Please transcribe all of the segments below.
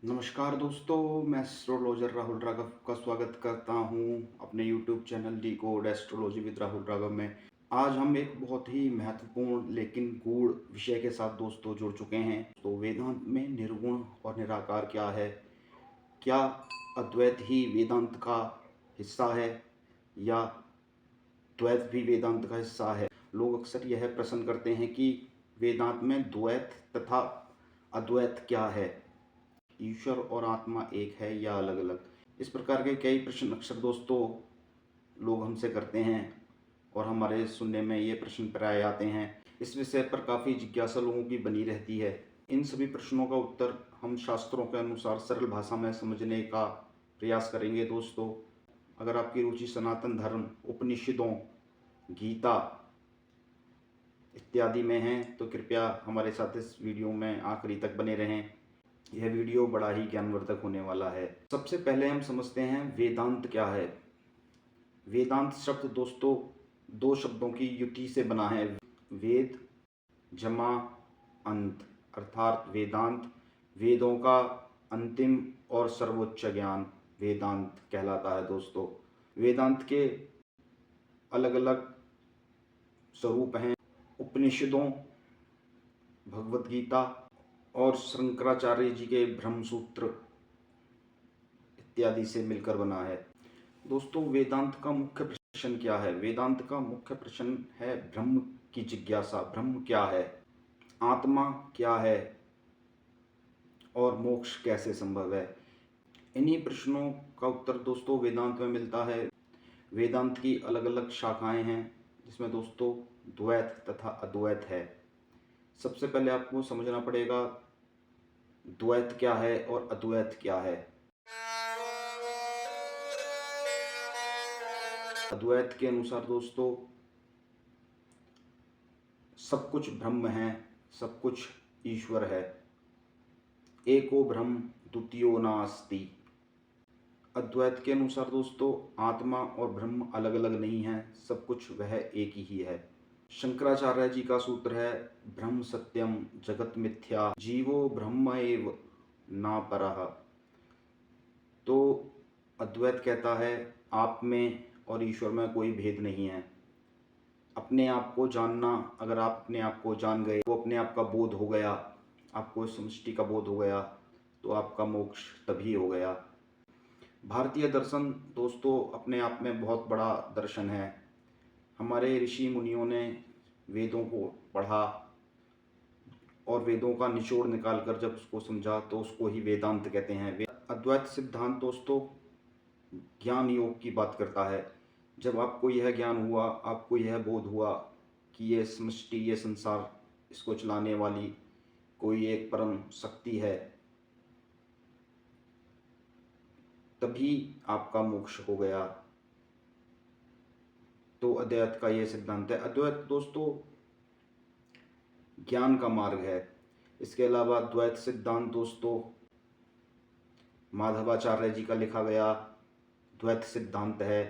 नमस्कार दोस्तों, मैं एस्ट्रोलॉजर राहुल राघव का स्वागत करता हूं अपने YouTube channel D code astrology with Rahul Raghav में। आज हम एक बहुत ही महत्वपूर्ण लेकिन गूढ़ विषय के साथ दोस्तों जुड़ चुके हैं। तो वेदांत में निर्गुण और निराकार क्या है? क्या अद्वैत ही वेदांत का हिस्सा है या द्वैत भी वेदांत का हिस्सा है? लोग अक्सर यह प्रश्न करते हैं कि वेदांत में द्वैत तथा अद्वैत क्या है? ईश्वर और आत्मा एक है या अलग अलग? इस प्रकार के कई प्रश्न अक्सर दोस्तों लोग हमसे करते हैं और हमारे सुनने में ये प्रश्न प्राय आते हैं। इस विषय पर काफ़ी जिज्ञासा लोगों की बनी रहती है। इन सभी प्रश्नों का उत्तर हम शास्त्रों के अनुसार सरल भाषा में समझने का प्रयास करेंगे दोस्तों। अगर आपकी रुचि सनातन धर्म, उपनिषदों, गीता इत्यादि में है तो कृपया हमारे साथ इस वीडियो में आखिरी तक बने रहें। यह वीडियो बड़ा ही ज्ञानवर्धक होने वाला है। सबसे पहले हम समझते हैं वेदांत क्या है। वेदांत शब्द दोस्तों दो शब्दों की युति से बना है। वेद जमा अंत, अर्थात वेदांत वेदों का अंतिम और सर्वोच्च ज्ञान वेदांत कहलाता है दोस्तों। वेदांत के अलग अलग स्वरूप हैं। उपनिषदों, भगवत गीता और शंकराचार्य जी के ब्रह्म सूत्र इत्यादि से मिलकर बना है। दोस्तों वेदांत का मुख्य प्रश्न क्या है? वेदांत का मुख्य प्रश्न है ब्रह्म की जिज्ञासा। ब्रह्म क्या है, आत्मा क्या है और मोक्ष कैसे संभव है? इन्हीं प्रश्नों का उत्तर दोस्तों वेदांत में मिलता है। वेदांत की अलग अलग शाखाएं हैं जिसमें दोस्तों द्वैत तथा अद्वैत है। सबसे पहले आपको समझना पड़ेगा द्वैत क्या है और अद्वैत क्या है। अद्वैत के अनुसार दोस्तों सब कुछ ब्रह्म है, सब कुछ ईश्वर है। एको ब्रह्म द्वितीयो नास्ति। अद्वैत के अनुसार दोस्तों आत्मा और ब्रह्म अलग अलग नहीं है, सब कुछ वह एक ही है। शंकराचार्य जी का सूत्र है ब्रह्म सत्यम जगत मिथ्या जीवो ब्रह्म एव ना परः। तो अद्वैत कहता है आप में और ईश्वर में कोई भेद नहीं है। अपने आप को जानना, अगर आप अपने आप को जान गए, वो अपने आप का बोध हो गया, आपको समष्टि का बोध हो गया, तो आपका मोक्ष तभी हो गया। भारतीय दर्शन दोस्तों अपने आप में बहुत बड़ा दर्शन है। हमारे ऋषि मुनियों ने वेदों को पढ़ा और वेदों का निचोड़ निकाल कर जब उसको समझा तो उसको ही वेदांत कहते हैं। अद्वैत सिद्धांत दोस्तों ज्ञान योग की बात करता है। जब आपको यह ज्ञान हुआ, आपको यह बोध हुआ कि ये समष्टि, ये संसार, इसको चलाने वाली कोई एक परम शक्ति है, तभी आपका मोक्ष हो गया। तो अद्वैत का ये सिद्धांत है। अद्वैत दोस्तों ज्ञान का मार्ग है। इसके अलावा द्वैत सिद्धांत दोस्तों माधवाचार्य जी का लिखा गया द्वैत सिद्धांत है।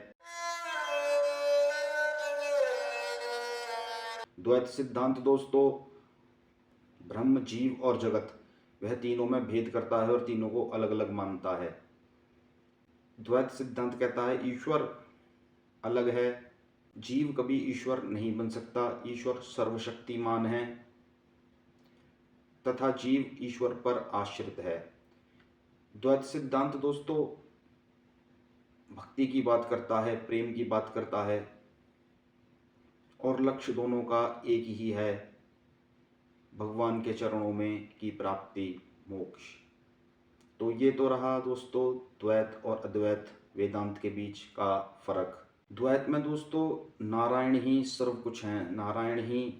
द्वैत सिद्धांत दोस्तों ब्रह्म, जीव और जगत, वह तीनों में भेद करता है और तीनों को अलग अलग मानता है। द्वैत सिद्धांत कहता है ईश्वर अलग है, जीव कभी ईश्वर नहीं बन सकता, ईश्वर सर्वशक्तिमान है तथा जीव ईश्वर पर आश्रित है। द्वैत सिद्धांत दोस्तों भक्ति की बात करता है, प्रेम की बात करता है और लक्ष्य दोनों का एक ही है, भगवान के चरणों में की प्राप्ति, मोक्ष। तो ये तो रहा दोस्तों द्वैत और अद्वैत वेदांत के बीच का फर्क। द्वैत में दोस्तों नारायण ही सर्व कुछ हैं, नारायण ही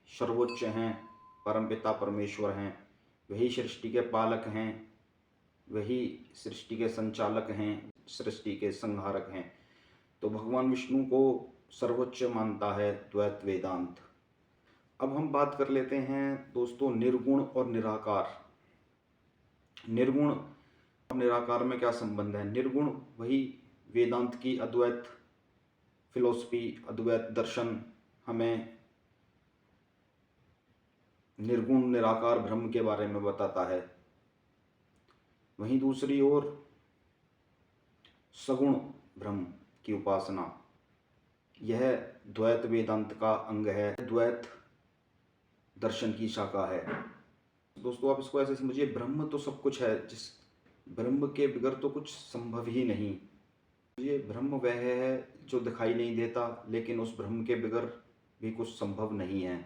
सर्वोच्च हैं, परमपिता परमेश्वर हैं, वही सृष्टि के पालक हैं, वही सृष्टि के संचालक हैं, सृष्टि के संहारक हैं। तो भगवान विष्णु को सर्वोच्च मानता है द्वैत वेदांत। अब हम बात कर लेते हैं दोस्तों निर्गुण और निराकार। निर्गुण और निराकार में क्या संबंध है? निर्गुण वही वेदांत की अद्वैत फिलोसफी, अद्वैत दर्शन हमें निर्गुण निराकार ब्रह्म के बारे में बताता है। वहीं दूसरी ओर सगुण ब्रह्म की उपासना, यह द्वैत वेदांत का अंग है, द्वैत दर्शन की शाखा है। दोस्तों आप इसको ऐसे समझिए, ब्रह्म तो सब कुछ है, जिस ब्रह्म के बगैर तो कुछ संभव ही नहीं। ये ब्रह्म वह है जो दिखाई नहीं देता, लेकिन उस ब्रह्म के बगैर भी कुछ संभव नहीं है।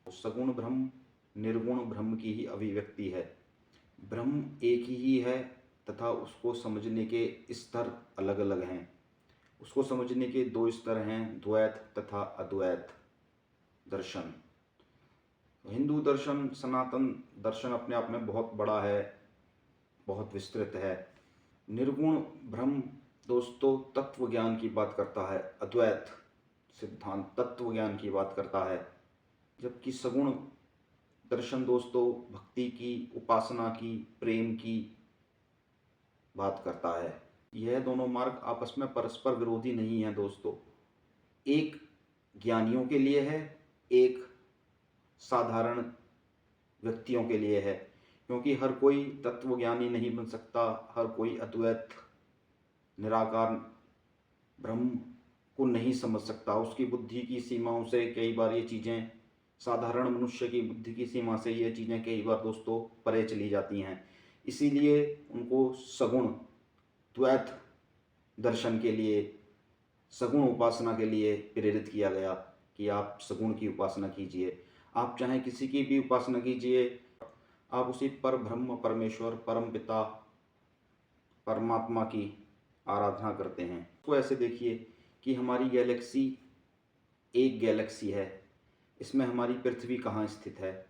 सगुण ब्रह्म निर्गुण ब्रह्म की ही अभिव्यक्ति है। ब्रह्म एक ही है तथा उसको समझने के स्तर अलग अलग हैं। उसको समझने के दो स्तर हैं, द्वैत तथा अद्वैत दर्शन। हिंदू दर्शन, सनातन दर्शन अपने आप में बहुत बड़ा है, बहुत विस्तृत है। निर्गुण ब्रह्म दोस्तों तत्व ज्ञान की बात करता है, अद्वैत सिद्धांत तत्व ज्ञान की बात करता है। जबकि सगुण दर्शन दोस्तों भक्ति की, उपासना की, प्रेम की बात करता है। यह दोनों मार्ग आपस में परस्पर विरोधी नहीं है दोस्तों। एक ज्ञानियों के लिए है, एक साधारण व्यक्तियों के लिए है, क्योंकि हर कोई तत्वज्ञानी नहीं बन सकता, हर कोई अद्वैत निराकार ब्रह्म को नहीं समझ सकता। उसकी बुद्धि की सीमाओं से कई बार ये चीज़ें, साधारण मनुष्य की बुद्धि की सीमा से ये चीज़ें कई बार दोस्तों परे चली जाती हैं। इसीलिए उनको सगुण द्वैत दर्शन के लिए, सगुण उपासना के लिए प्रेरित किया गया कि आप सगुण की उपासना कीजिए। आप चाहे किसी की भी उपासना कीजिए, आप उसी पर ब्रह्म परमेश्वर परम पिता परमात्मा की आराधना करते हैं। तो ऐसे देखिए कि हमारी गैलेक्सी एक गैलेक्सी है, इसमें हमारी पृथ्वी कहाँ स्थित है,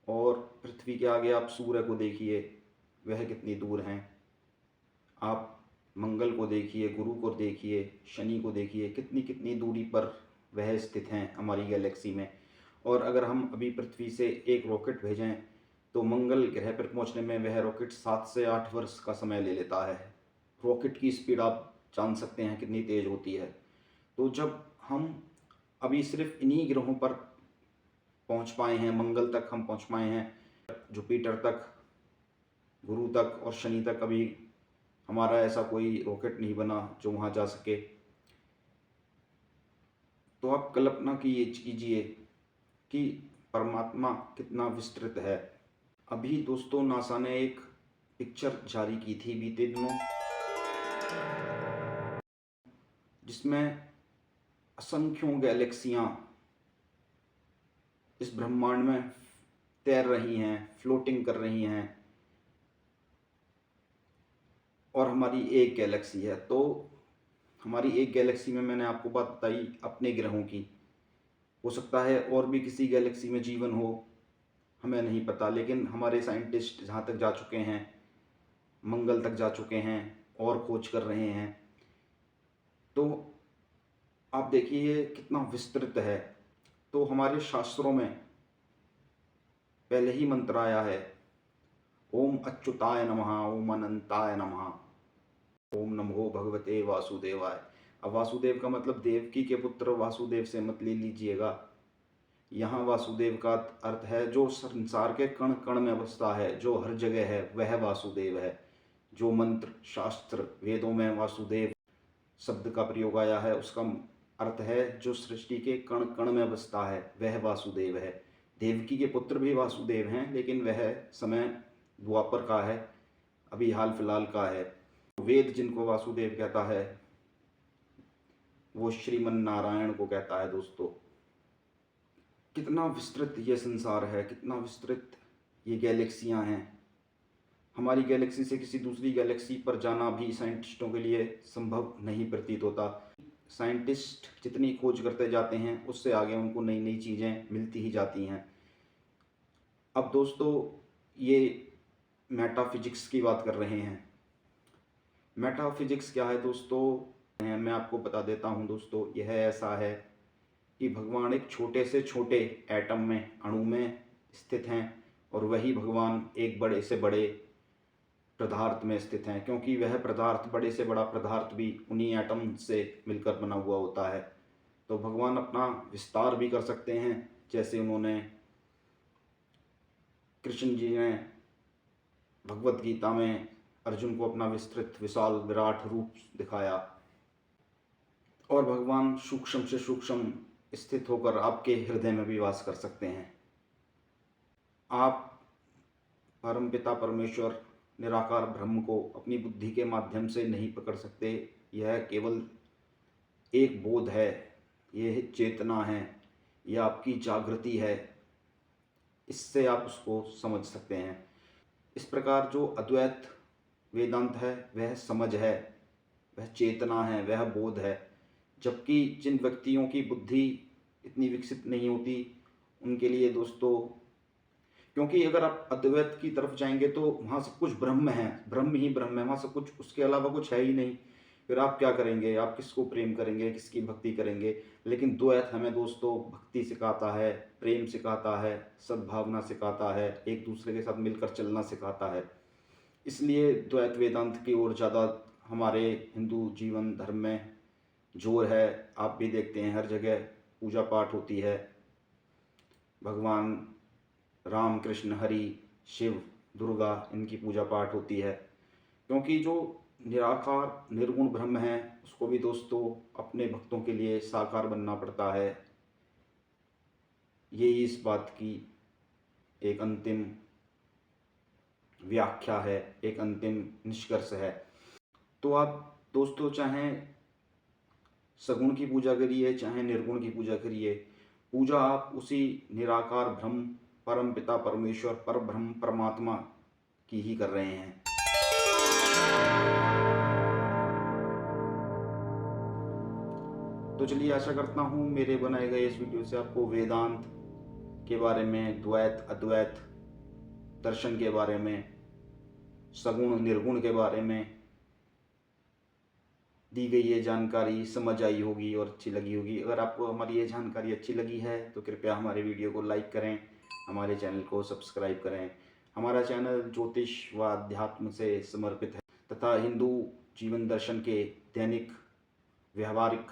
और पृथ्वी के आगे आप सूर्य को देखिए, वह कितनी दूर हैं। आप मंगल को देखिए, गुरु को देखिए, शनि को देखिए, कितनी कितनी दूरी पर वह स्थित हैं हमारी गैलेक्सी में। और अगर हम अभी पृथ्वी से एक रॉकेट भेजें तो मंगल ग्रह पर पहुंचने में वह रॉकेट 7 से 8 वर्ष का समय ले लेता है। रॉकेट की स्पीड आप जान सकते हैं कितनी तेज़ होती है। तो जब हम अभी सिर्फ इन्हीं ग्रहों पर पहुंच पाए हैं, मंगल तक हम पहुंच पाए हैं, जुपिटर तक, गुरु तक और शनि तक अभी हमारा ऐसा कोई रॉकेट नहीं बना जो वहाँ जा सके। तो आप कल्पना कीजिए कि परमात्मा कितना विस्तृत है। अभी दोस्तों नासा ने एक पिक्चर जारी की थी बीते दिनों, जिसमें असंख्यों गैलेक्सियां इस ब्रह्मांड में तैर रही हैं, फ्लोटिंग कर रही हैं, और हमारी एक गैलेक्सी है। तो हमारी एक गैलेक्सी में मैंने आपको बात बताई अपने ग्रहों की, हो सकता है और भी किसी गैलेक्सी में जीवन हो, हमें नहीं पता। लेकिन हमारे साइंटिस्ट जहाँ तक जा चुके हैं, मंगल तक जा चुके हैं और खोज कर रहे हैं। तो आप देखिए कितना विस्तृत है। तो हमारे शास्त्रों में पहले ही मंत्र आया है, ओम अच्युताय नमः, ओम अनंताय नमः, ओम नमो भगवते वासुदेवाय। अब वासुदेव का मतलब देवकी के पुत्र वासुदेव से मत ले लीजिएगा। यहाँ वासुदेव का अर्थ है जो संसार के कण कण में बसता है, जो हर जगह है, वह वासुदेव है। जो मंत्र शास्त्र वेदों में वासुदेव शब्द का प्रयोग आया है, उसका अर्थ है जो सृष्टि के कण कण में बसता है, वह वासुदेव है। देवकी के पुत्र भी वासुदेव हैं, लेकिन वह समय द्वापर का है, अभी हाल फिलहाल का है। वेद जिनको वासुदेव कहता है वो श्रीमन नारायण को कहता है। दोस्तों कितना विस्तृत ये संसार है, कितना विस्तृत ये गैलेक्सियां हैं। हमारी गैलेक्सी से किसी दूसरी गैलेक्सी पर जाना भी साइंटिस्टों के लिए संभव नहीं प्रतीत होता। साइंटिस्ट जितनी खोज करते जाते हैं, उससे आगे उनको नई नई चीज़ें मिलती ही जाती हैं। अब दोस्तों ये मेटाफिजिक्स की बात कर रहे हैं। मेटाफिजिक्स क्या है दोस्तों, मैं आपको बता देता हूँ दोस्तों। यह ऐसा है कि भगवान एक छोटे से छोटे एटम में, अणु में स्थित हैं, और वही भगवान एक बड़े से बड़े पदार्थ में स्थित हैं, क्योंकि वह पदार्थ, बड़े से बड़ा पदार्थ भी उन्हीं एटम से मिलकर बना हुआ होता है। तो भगवान अपना विस्तार भी कर सकते हैं, जैसे उन्होंने कृष्ण जी ने भगवत गीता में अर्जुन को अपना विस्तृत विशाल विराट रूप दिखाया और भगवान सूक्ष्म से सूक्ष्म स्थित होकर आपके हृदय में भी वास कर सकते हैं। आप परमपिता परमेश्वर निराकार ब्रह्म को अपनी बुद्धि के माध्यम से नहीं पकड़ सकते। यह केवल एक बोध है, यह चेतना है, यह आपकी जागृति है, इससे आप उसको समझ सकते हैं। इस प्रकार जो अद्वैत वेदांत है वह समझ है, वह चेतना है, वह बोध है। जबकि जिन व्यक्तियों की बुद्धि इतनी विकसित नहीं होती उनके लिए दोस्तों, क्योंकि अगर आप अद्वैत की तरफ जाएंगे तो वहाँ सब कुछ ब्रह्म है, ब्रह्म ही ब्रह्म है, वहाँ सब कुछ, उसके अलावा कुछ है ही नहीं। फिर आप क्या करेंगे? आप किसको प्रेम करेंगे, किसकी भक्ति करेंगे? लेकिन द्वैत हमें दोस्तों भक्ति सिखाता है, प्रेम सिखाता है, सद्भावना सिखाता है, एक दूसरे के साथ मिलकर चलना सिखाता है। इसलिए द्वैत वेदांत की ओर ज़्यादा हमारे हिंदू जीवन धर्म में जोर है। आप भी देखते हैं हर जगह पूजा पाठ होती है, भगवान राम, कृष्ण, हरि, शिव, दुर्गा, इनकी पूजा पाठ होती है। क्योंकि जो निराकार निर्गुण ब्रह्म है उसको भी दोस्तों अपने भक्तों के लिए साकार बनना पड़ता है। यही इस बात की एक अंतिम व्याख्या है, एक अंतिम निष्कर्ष है। तो आप दोस्तों चाहे सगुण की पूजा करिए, चाहे निर्गुण की पूजा करिए, पूजा आप उसी निराकार ब्रह्म, परम पिता परमेश्वर, पर ब्रह्म परमात्मा की ही कर रहे हैं। तो चलिए, आशा करता हूँ मेरे बनाए गए इस वीडियो से आपको वेदांत के बारे में, द्वैत अद्वैत दर्शन के बारे में, सगुण निर्गुण के बारे में दी गई ये जानकारी समझ आई होगी और अच्छी लगी होगी। अगर आपको हमारी ये जानकारी अच्छी लगी है तो कृपया हमारे वीडियो को लाइक करें, हमारे चैनल को सब्सक्राइब करें। हमारा चैनल ज्योतिष व अध्यात्म से समर्पित है तथा हिंदू जीवन दर्शन के दैनिक व्यवहारिक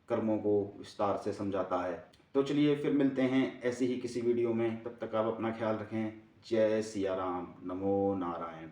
कर्मों को विस्तार से समझाता है। तो चलिए फिर मिलते हैं ऐसे ही किसी वीडियो में। तब तक आप अपना ख्याल रखें। जय सिया राम, नमो नारायण।